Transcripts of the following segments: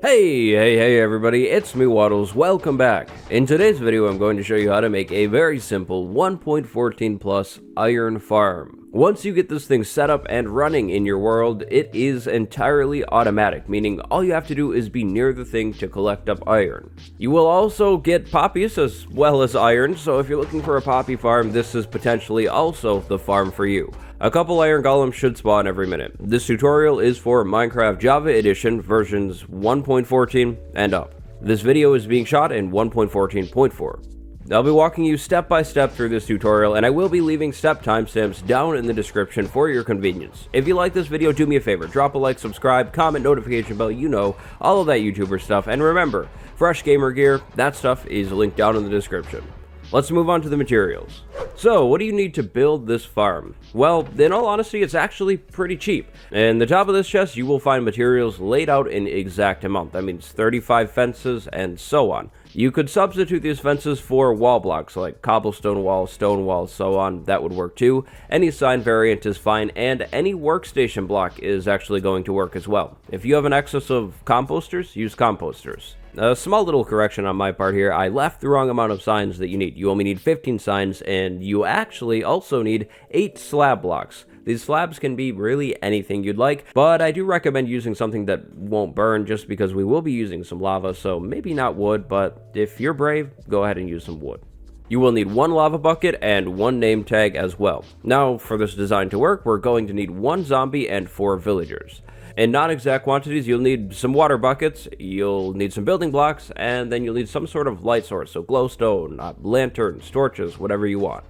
Hey everybody, it's me Wattles, welcome back. In today's video I'm going to show you how to make a very simple 1.14 plus iron farm. Once you get this thing set up and running in your world, it is entirely automatic, meaning all you have to do is be near the thing to collect up iron. You will also get poppies as well as iron, so if you're looking for a poppy farm, this is potentially also the farm for you. A couple iron golems should spawn every minute. This tutorial is for Minecraft Java Edition versions 1.14 and up. This video is being shot in 1.14.4. I'll be walking you step by step through this tutorial, and I will be leaving step timestamps down in the description for your convenience. If you like this video, do me a favor, drop a like, subscribe, comment, notification bell, you know, all of that YouTuber stuff, and remember, fresh gamer gear, that stuff is linked down in the description. Let's move on to the materials. So, what do you need to build this farm? Well, in all honesty, it's actually pretty cheap. In the top of this chest, you will find materials laid out in exact amount. That means 35 fences and so on. You could substitute these fences for wall blocks like cobblestone walls, stone walls, so on. That would work too. Any sign variant is fine, and any workstation block is actually going to work as well. If you have an excess of composters, use composters. A small little correction on my part here, I left the wrong amount of signs that you need. You only need 15 signs, and you actually also need 8 slab blocks. These slabs can be really anything you'd like, but I do recommend using something that won't burn just because we will be using some lava, so maybe not wood, but if you're brave, go ahead and use some wood. You will need 1 lava bucket and 1 name tag as well. Now, for this design to work, we're going to need 1 zombie and 4 villagers. In non-exact quantities, you'll need some water buckets, you'll need some building blocks, and then you'll need some sort of light source, so glowstone, lanterns, torches, whatever you want.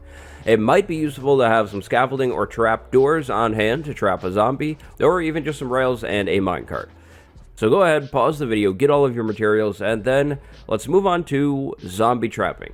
It might be useful to have some scaffolding or trap doors on hand to trap a zombie, or even just some rails and a minecart. So go ahead, pause the video, get all of your materials, and then let's move on to zombie trapping.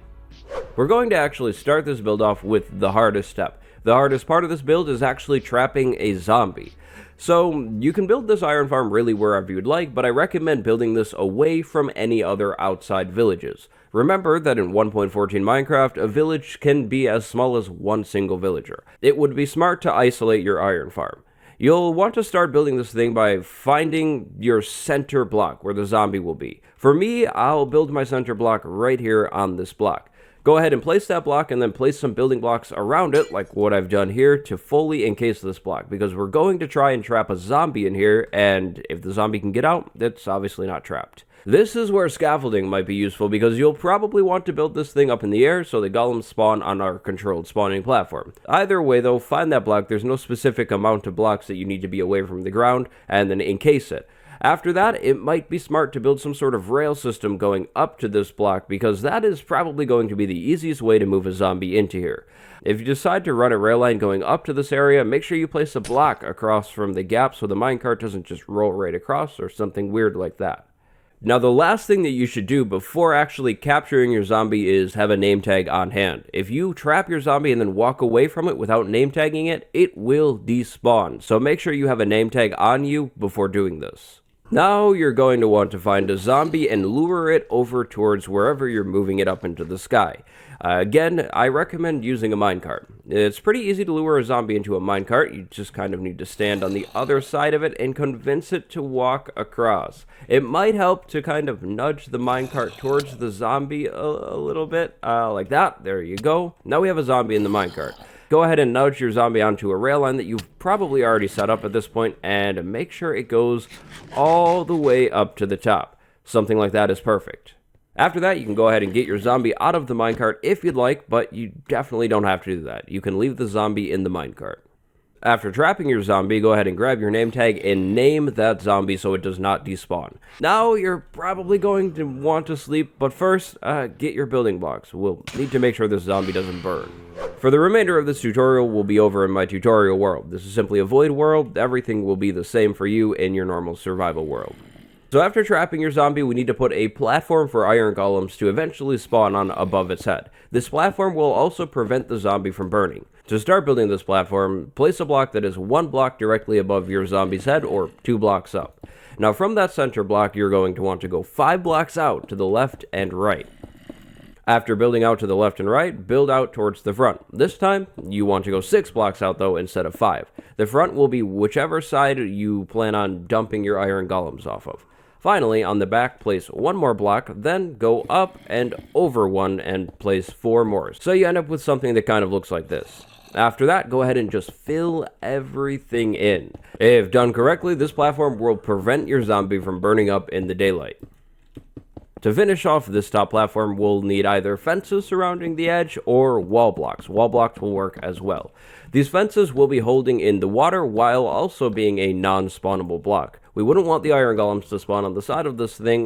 We're going to actually start this build off with the hardest step. The hardest part of this build is actually trapping a zombie. So, you can build this iron farm really wherever you'd like, but I recommend building this away from any other outside villages. Remember that in 1.14 Minecraft, a village can be as small as 1 single villager. It would be smart to isolate your iron farm. You'll want to start building this thing by finding your center block where the zombie will be. For me, I'll build my center block right here on this block. Go ahead and place that block and then place some building blocks around it, like what I've done here, to fully encase this block, because we're going to try and trap a zombie in here, and if the zombie can get out, it's obviously not trapped. This is where scaffolding might be useful, because you'll probably want to build this thing up in the air so the golems spawn on our controlled spawning platform. Either way though, find that block. There's no specific amount of blocks that you need to be away from the ground, and then encase it. After that, it might be smart to build some sort of rail system going up to this block, because that is probably going to be the easiest way to move a zombie into here. If you decide to run a rail line going up to this area, make sure you place a block across from the gap so the minecart doesn't just roll right across or something weird like that. Now, the last thing that you should do before actually capturing your zombie is have a name tag on hand. If you trap your zombie and then walk away from it without name tagging it, it will despawn. So make sure you have a name tag on you before doing this. Now you're going to want to find a zombie and lure it over towards wherever you're moving it up into the sky. Again, I recommend using a minecart. It's pretty easy to lure a zombie into a minecart. You just kind of need to stand on the other side of it and convince it to walk across. It might help to kind of nudge the minecart towards the zombie a little bit, like that. There you go. Now we have a zombie in the minecart. Go ahead and nudge your zombie onto a rail line that you've probably already set up at this point, and make sure it goes all the way up to the top. Something like that is perfect. After that, you can go ahead and get your zombie out of the minecart if you'd like, but you definitely don't have to do that. You can leave the zombie in the minecart. After trapping your zombie, go ahead and grab your name tag and name that zombie so it does not despawn. Now, you're probably going to want to sleep, but first, get your building blocks. We'll need to make sure this zombie doesn't burn. For the remainder of this tutorial, we'll be over in my tutorial world. This is simply a void world. Everything will be the same for you in your normal survival world. So after trapping your zombie, we need to put a platform for iron golems to eventually spawn on above its head. This platform will also prevent the zombie from burning. To start building this platform, place a block that is 1 block directly above your zombie's head or 2 blocks up. Now from that center block, you're going to want to go 5 blocks out to the left and right. After building out to the left and right, build out towards the front. This time, you want to go 6 blocks out though instead of 5. The front will be whichever side you plan on dumping your iron golems off of. Finally, on the back, place one more block, then go up and over one and place 4 more. So you end up with something that kind of looks like this. After that, go ahead and just fill everything in. If done correctly, this platform will prevent your zombie from burning up in the daylight. To finish off this top platform, we'll need either fences surrounding the edge or wall blocks. Wall blocks will work as well. These fences will be holding in the water while also being a non-spawnable block. We wouldn't want the iron golems to spawn on the side of this thing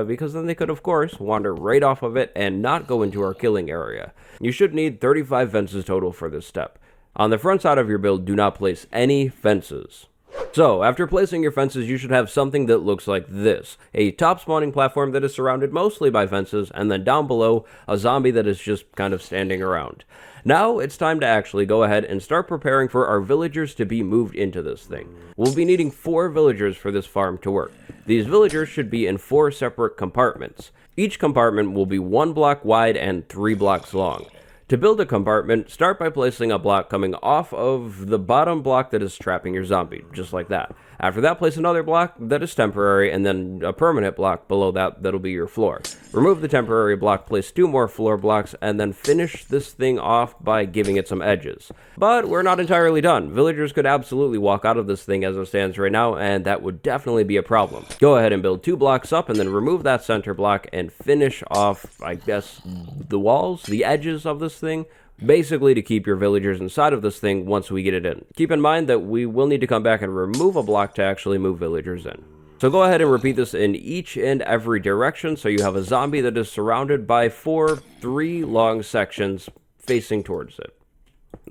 because then they could, of course, wander right off of it and not go into our killing area. You should need 35 fences total for this step. On the front side of your build, do not place any fences. So, after placing your fences, you should have something that looks like this. A top spawning platform that is surrounded mostly by fences, and then down below, a zombie that is just kind of standing around. Now, it's time to actually go ahead and start preparing for our villagers to be moved into this thing. We'll be needing 4 villagers for this farm to work. These villagers should be in 4 separate compartments. Each compartment will be 1 block wide and 3 blocks long. To build a compartment, start by placing a block coming off of the bottom block that is trapping your zombie, just like that. After that, place another block that is temporary, and then a permanent block below that that'll be your floor. Remove the temporary block, place 2 more floor blocks, and then finish this thing off by giving it some edges. But we're not entirely done. Villagers could absolutely walk out of this thing as it stands right now, and that would definitely be a problem. Go ahead and build 2 blocks up, and then remove that center block and finish off, I guess, the walls, the edges of this thing, basically to keep your villagers inside of this thing once we get it in. Keep in mind that we will need to come back and remove a block to actually move villagers in. So go ahead and repeat this in each and every direction so you have a zombie that is surrounded by 3 long sections facing towards it.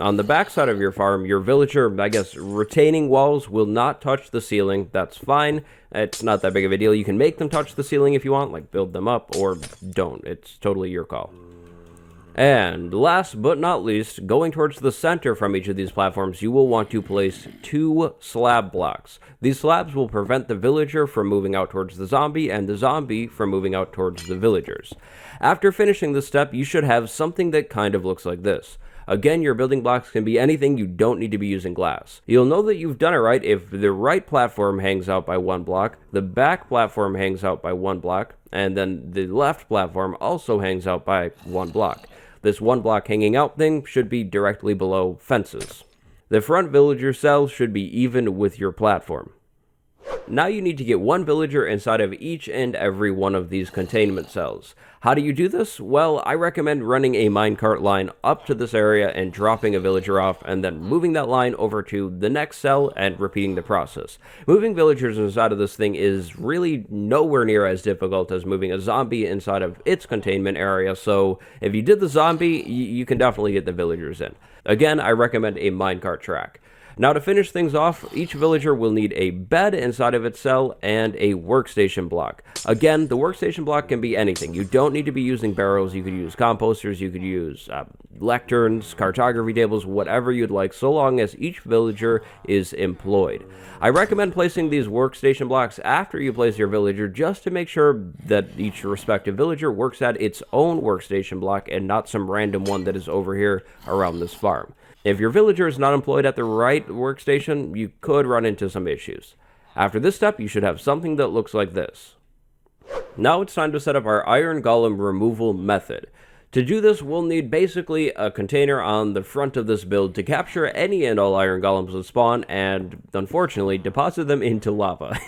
On the back side of your farm, your villager, retaining walls will not touch the ceiling. That's fine. It's not that big of a deal. You can make them touch the ceiling if you want, like build them up, or don't. It's totally your call. And last but not least, going towards the center from each of these platforms, you will want to place 2 slab blocks. These slabs will prevent the villager from moving out towards the zombie and the zombie from moving out towards the villagers. After finishing this step, you should have something that kind of looks like this. Again, your building blocks can be anything. You don't need to be using glass. You'll know that you've done it right if the right platform hangs out by 1 block, the back platform hangs out by 1 block, and then the left platform also hangs out by 1 block. This 1 block hanging out thing should be directly below fences. The front villager cell should be even with your platform. Now you need to get 1 villager inside of each and every one of these containment cells. How do you do this? Well, I recommend running a minecart line up to this area and dropping a villager off, and then moving that line over to the next cell and repeating the process. Moving villagers inside of this thing is really nowhere near as difficult as moving a zombie inside of its containment area, so if you did the zombie, you can definitely get the villagers in. Again, I recommend a minecart track. Now to finish things off, each villager will need a bed inside of its cell and a workstation block. Again, the workstation block can be anything. You don't need to be using barrels. You could use composters, you could use lecterns, cartography tables, whatever you'd like, so long as each villager is employed. I recommend placing these workstation blocks after you place your villager just to make sure that each respective villager works at its own workstation block and not some random one that is over here around this farm. If your villager is not employed at the right workstation, you could run into some issues. After this step, you should have something that looks like this. Now it's time to set up our iron golem removal method. To do this, we'll need basically a container on the front of this build to capture any and all iron golems that spawn and, unfortunately, deposit them into lava.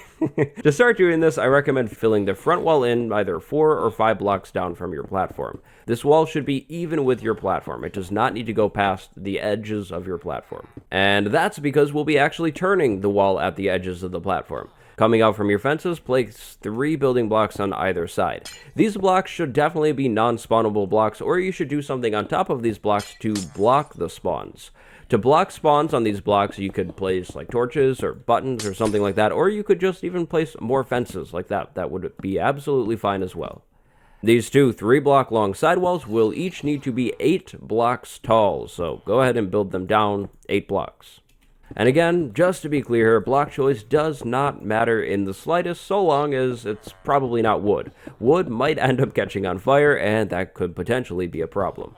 To start doing this, I recommend filling the front wall in either 4 or 5 blocks down from your platform. This wall should be even with your platform. It does not need to go past the edges of your platform. And that's because we'll be actually turning the wall at the edges of the platform. Coming out from your fences, place 3 building blocks on either side. These blocks should definitely be non-spawnable blocks, or you should do something on top of these blocks to block the spawns. To block spawns on these blocks, you could place like torches or buttons or something like that, or you could just even place more fences like that. That would be absolutely fine as well. These 2 3-block long sidewalls will each need to be 8 blocks tall, so go ahead and build them down 8 blocks. And again, just to be clear here, block choice does not matter in the slightest so long as it's probably not wood. Wood might end up catching on fire, and that could potentially be a problem.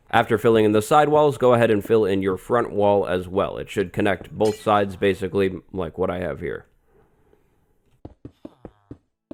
After filling in the sidewalls, go ahead and fill in your front wall as well. It should connect both sides basically like what I have here.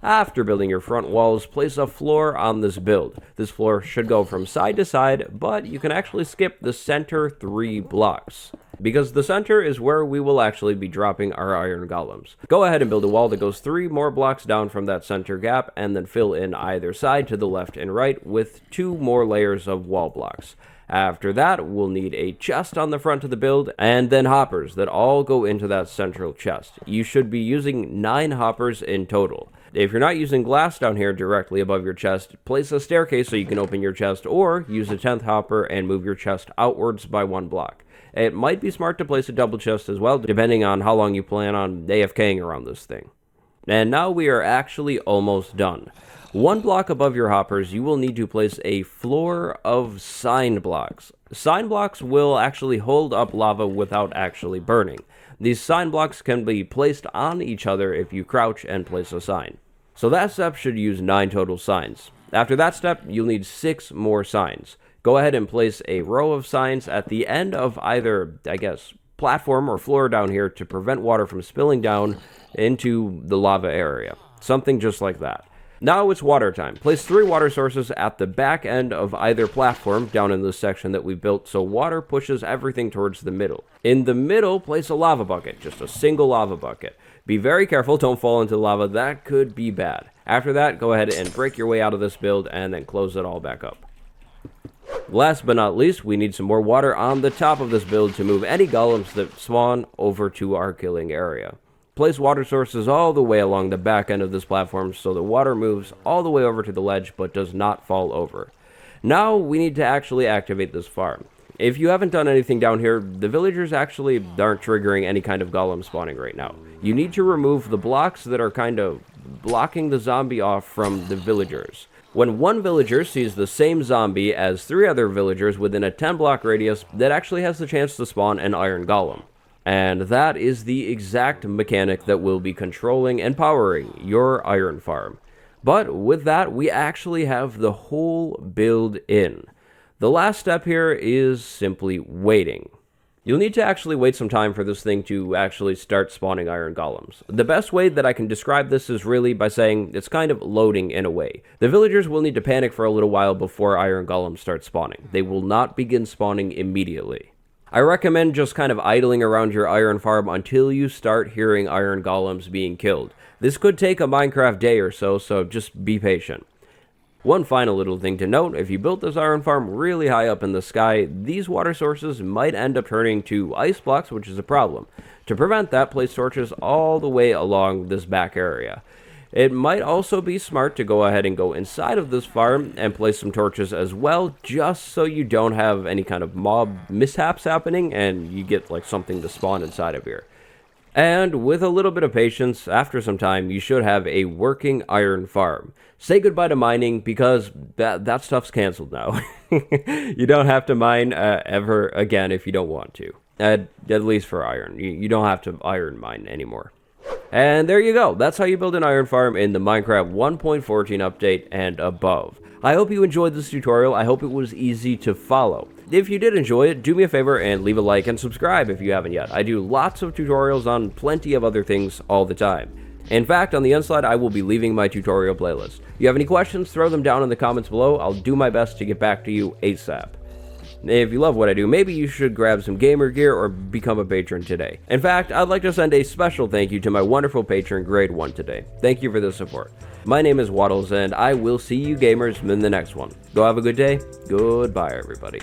After building your front walls, place a floor on this build. This floor should go from side to side, but you can actually skip the center 3 blocks, because the center is where we will actually be dropping our iron golems. Go ahead and build a wall that goes 3 more blocks down from that center gap, and then fill in either side to the left and right with 2 more layers of wall blocks. After that, we'll need a chest on the front of the build, and then hoppers that all go into that central chest. You should be using 9 hoppers in total. If you're not using glass down here directly above your chest, place a staircase so you can open your chest, or use a 10th hopper and move your chest outwards by 1 block. It might be smart to place a double chest as well, depending on how long you plan on AFKing around this thing. And now we are actually almost done. 1 block above your hoppers, you will need to place a floor of sign blocks. Sign blocks will actually hold up lava without actually burning. These sign blocks can be placed on each other if you crouch and place a sign. So that step should use 9 total signs. After that step, you'll need 6 more signs. Go ahead and place a row of signs at the end of either, platform or floor down here to prevent water from spilling down into the lava area. Something just like that. Now it's water time. Place 3 water sources at the back end of either platform down in this section that we built so water pushes everything towards the middle. In the middle, place a lava bucket, just a single lava bucket. Be very careful, don't fall into lava, that could be bad. After that, go ahead and break your way out of this build and then close it all back up. Last but not least, we need some more water on the top of this build to move any golems that spawn over to our killing area. Place water sources all the way along the back end of this platform so the water moves all the way over to the ledge but does not fall over. Now we need to actually activate this farm. If you haven't done anything down here, the villagers actually aren't triggering any kind of golem spawning right now. You need to remove the blocks that are kind of blocking the zombie off from the villagers. When one villager sees the same zombie as 3 other villagers within a 10 block radius, that actually has the chance to spawn an iron golem. And that is the exact mechanic that will be controlling and powering your iron farm. But with that, we actually have the whole build in. The last step here is simply waiting. You'll need to actually wait some time for this thing to actually start spawning iron golems. The best way that I can describe this is really by saying it's kind of loading in a way. The villagers will need to panic for a little while before iron golems start spawning. They will not begin spawning immediately. I recommend just kind of idling around your iron farm until you start hearing iron golems being killed. This could take a Minecraft day or so, so just be patient. One final little thing to note, if you built this iron farm really high up in the sky, these water sources might end up turning to ice blocks, which is a problem. To prevent that, place torches all the way along this back area. It might also be smart to go ahead and go inside of this farm and place some torches as well, just so you don't have any kind of mob mishaps happening and you get like something to spawn inside of here. And with a little bit of patience, after some time, you should have a working iron farm. Say goodbye to mining because that stuff's canceled now. You don't have to mine ever again if you don't want to. At least for iron. You don't have to iron mine anymore. And there you go. That's how you build an iron farm in the Minecraft 1.14 update and above. I hope you enjoyed this tutorial. I hope it was easy to follow. If you did enjoy it, do me a favor and leave a like and subscribe if you haven't yet. I do lots of tutorials on plenty of other things all the time. In fact, on the inside, I will be leaving my tutorial playlist. If you have any questions, throw them down in the comments below. I'll do my best to get back to you ASAP. If you love what I do, maybe you should grab some gamer gear or become a patron today. In fact, I'd like to send a special thank you to my wonderful patron, Grade 1 today. Thank you for the support. My name is Wattles, and I will see you gamers in the next one. Go have a good day. Goodbye, everybody.